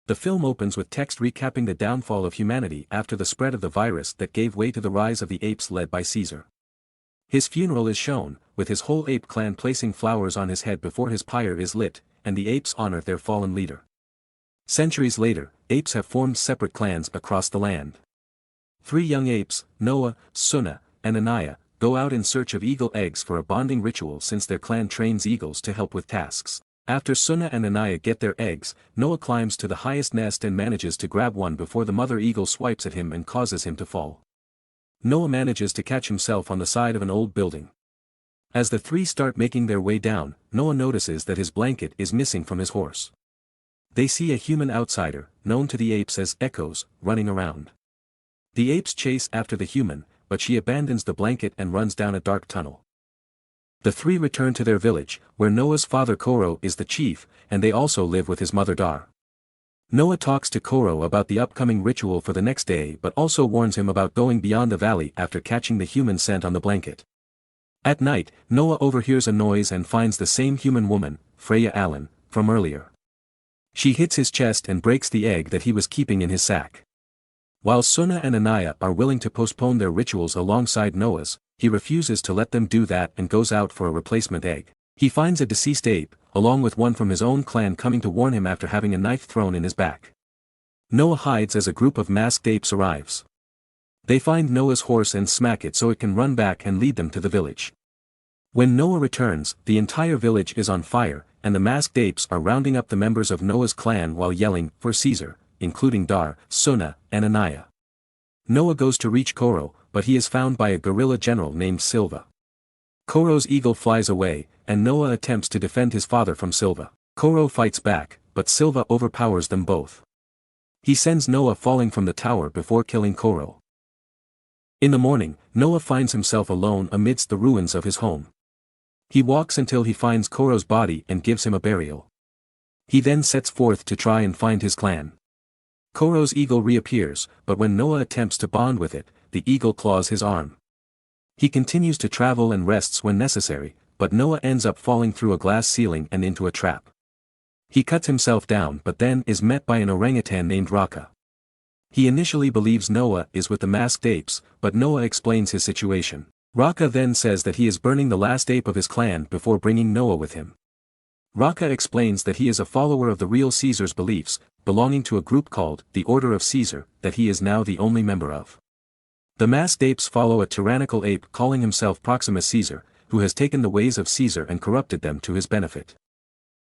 The film opens with text recapping the downfall of humanity after the spread of the virus that gave way to the rise of the apes led by Caesar. His funeral is shown, with his whole ape clan placing flowers on his head before his pyre is lit, and the apes honor their fallen leader. Centuries later, apes have formed separate clans across the land. 3 young apes, Noah, Sunna, and Anaya, go out in search of eagle eggs for a bonding ritual since their clan trains eagles to help with tasks. After Sunna and Anaya get their eggs, Noah climbs to the highest nest and manages to grab one before the mother eagle swipes at him and causes him to fall. Noah manages to catch himself on the side of an old building. As the 3 start making their way down, Noah notices that his blanket is missing from his horse. They see a human outsider, known to the apes as echoes, running around. The apes chase after the human, but she abandons the blanket and runs down a dark tunnel. The 3 return to their village, where Noah's father Koro is the chief, and they also live with his mother Dar. Noah talks to Koro about the upcoming ritual for the next day but also warns him about going beyond the valley after catching the human scent on the blanket. At night, Noah overhears a noise and finds the same human woman, Freya Allen, from earlier. She hits his chest and breaks the egg that he was keeping in his sack. While Sunna and Anaya are willing to postpone their rituals alongside Noah's, he refuses to let them do that and goes out for a replacement egg. He finds a deceased ape, along with one from his own clan coming to warn him after having a knife thrown in his back. Noah hides as a group of masked apes arrives. They find Noah's horse and smack it so it can run back and lead them to the village. When Noah returns, the entire village is on fire, and the masked apes are rounding up the members of Noah's clan while yelling, "For Caesar," including Dar, Sunna, and Anaya. Noah goes to reach Koro, but he is found by a guerrilla general named Silva. Koro's eagle flies away, and Noah attempts to defend his father from Silva. Koro fights back, but Silva overpowers them both. He sends Noah falling from the tower before killing Koro. In the morning, Noah finds himself alone amidst the ruins of his home. He walks until he finds Koro's body and gives him a burial. He then sets forth to try and find his clan. Koro's eagle reappears, but when Noah attempts to bond with it, the eagle claws his arm. He continues to travel and rests when necessary, but Noah ends up falling through a glass ceiling and into a trap. He cuts himself down but then is met by an orangutan named Raka. He initially believes Noah is with the masked apes, but Noah explains his situation. Raka then says that he is burning the last ape of his clan before bringing Noah with him. Raka explains that he is a follower of the real Caesar's beliefs, belonging to a group called the Order of Caesar, that he is now the only member of. The masked apes follow a tyrannical ape calling himself Proximus Caesar, who has taken the ways of Caesar and corrupted them to his benefit.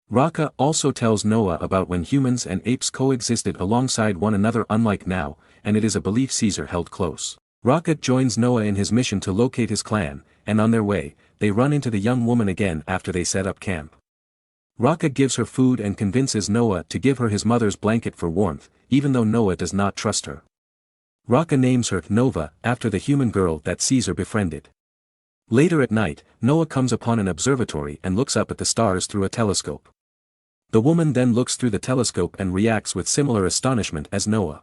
Raka also tells Noah about when humans and apes coexisted alongside one another unlike now, and it is a belief Caesar held close. Raka joins Noah in his mission to locate his clan, and on their way, they run into the young woman again after they set up camp. Raka gives her food and convinces Noah to give her his mother's blanket for warmth, even though Noah does not trust her. Raka names her Nova after the human girl that Caesar befriended. Later at night, Noah comes upon an observatory and looks up at the stars through a telescope. The woman then looks through the telescope and reacts with similar astonishment as Noah.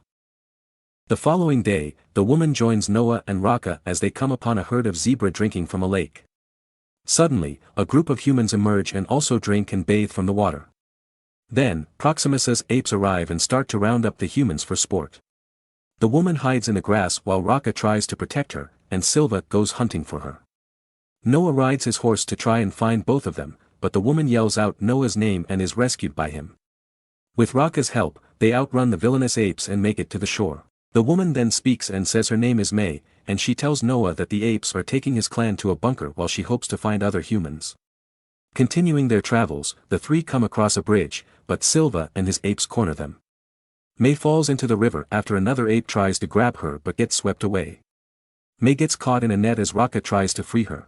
The following day, the woman joins Noah and Raka as they come upon a herd of zebra drinking from a lake. Suddenly, a group of humans emerge and also drink and bathe from the water. Then, Proximus's apes arrive and start to round up the humans for sport. The woman hides in the grass while Raka tries to protect her, and Silva goes hunting for her. Noah rides his horse to try and find both of them, but the woman yells out Noah's name and is rescued by him. With Raka's help, they outrun the villainous apes and make it to the shore. The woman then speaks and says her name is May, and she tells Noah that the apes are taking his clan to a bunker while she hopes to find other humans. Continuing their travels, the 3 come across a bridge, but Silva and his apes corner them. May falls into the river after another ape tries to grab her but gets swept away. May gets caught in a net as Raka tries to free her.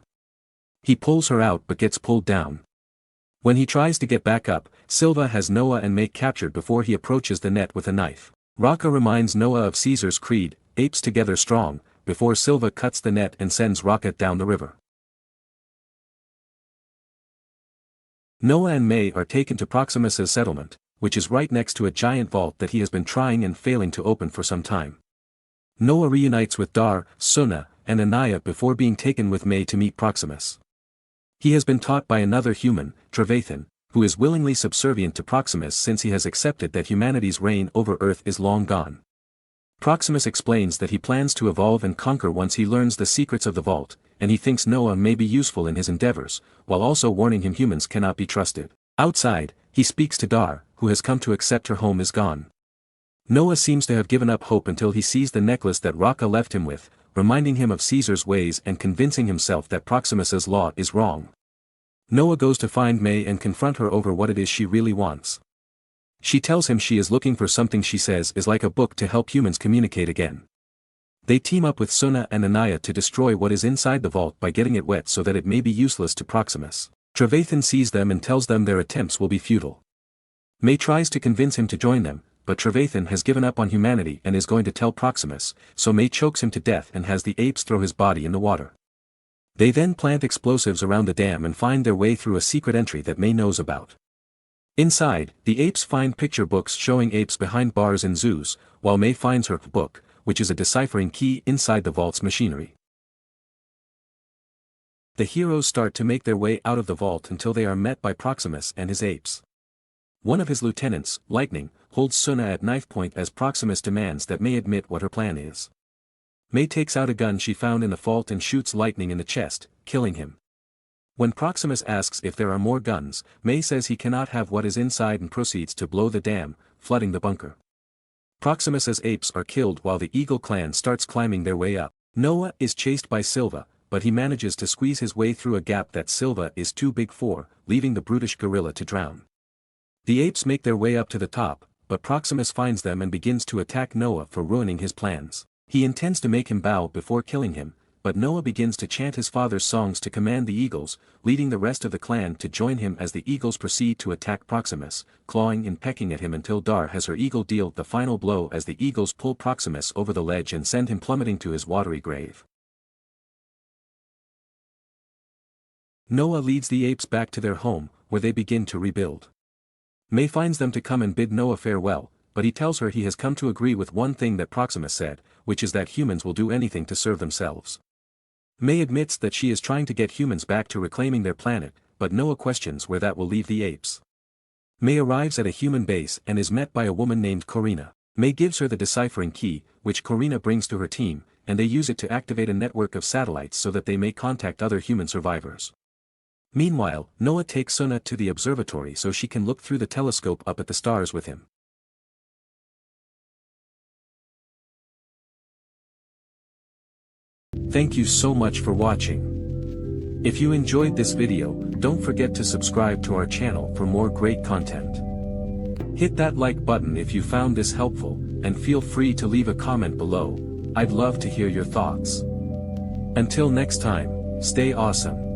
He pulls her out but gets pulled down. When he tries to get back up, Silva has Noah and May captured before he approaches the net with a knife. Raka reminds Noah of Caesar's creed, apes together strong, before Silva cuts the net and sends Raka down the river. Noah and May are taken to Proximus's settlement, which is right next to a giant vault that he has been trying and failing to open for some time. Noah reunites with Dar, Sunna, and Anaya before being taken with May to meet Proximus. He has been taught by another human, Trevathan, who is willingly subservient to Proximus since he has accepted that humanity's reign over Earth is long gone. Proximus explains that he plans to evolve and conquer once he learns the secrets of the vault, and he thinks Noah may be useful in his endeavors, while also warning him humans cannot be trusted. Outside, he speaks to Dar, who has come to accept her home is gone. Noah seems to have given up hope until he sees the necklace that Raka left him with, reminding him of Caesar's ways and convincing himself that Proximus's law is wrong. Noah goes to find May and confront her over what it is she really wants. She tells him she is looking for something she says is like a book to help humans communicate again. They team up with Suna and Anaya to destroy what is inside the vault by getting it wet so that it may be useless to Proximus. Trevathan sees them and tells them their attempts will be futile. May tries to convince him to join them, but Trevathan has given up on humanity and is going to tell Proximus, so May chokes him to death and has the apes throw his body in the water. They then plant explosives around the dam and find their way through a secret entry that May knows about. Inside, the apes find picture books showing apes behind bars in zoos, while May finds her book, which is a deciphering key inside the vault's machinery. The heroes start to make their way out of the vault until they are met by Proximus and his apes. One of his lieutenants, Lightning, holds Suna at knife point as Proximus demands that May admit what her plan is. May takes out a gun she found in the vault and shoots Lightning in the chest, killing him. When Proximus asks if there are more guns, May says he cannot have what is inside and proceeds to blow the dam, flooding the bunker. Proximus's apes are killed while the Eagle clan starts climbing their way up. Noah is chased by Silva, but he manages to squeeze his way through a gap that Silva is too big for, leaving the brutish gorilla to drown. The apes make their way up to the top, but Proximus finds them and begins to attack Noah for ruining his plans. He intends to make him bow before killing him, but Noah begins to chant his father's songs to command the eagles, leading the rest of the clan to join him as the eagles proceed to attack Proximus, clawing and pecking at him until Dar has her eagle deal the final blow as the eagles pull Proximus over the ledge and send him plummeting to his watery grave. Noah leads the apes back to their home, where they begin to rebuild. May finds them to come and bid Noah farewell, but he tells her he has come to agree with one thing that Proximus said, which is that humans will do anything to serve themselves. May admits that she is trying to get humans back to reclaiming their planet, but Noah questions where that will leave the apes. May arrives at a human base and is met by a woman named Corina. May gives her the deciphering key, which Corina brings to her team, and they use it to activate a network of satellites so that they may contact other human survivors. Meanwhile, Noah takes Suna to the observatory so she can look through the telescope up at the stars with him. Thank you so much for watching. If you enjoyed this video, don't forget to subscribe to our channel for more great content. Hit that like button if you found this helpful, and feel free to leave a comment below. I'd love to hear your thoughts. Until next time, stay awesome.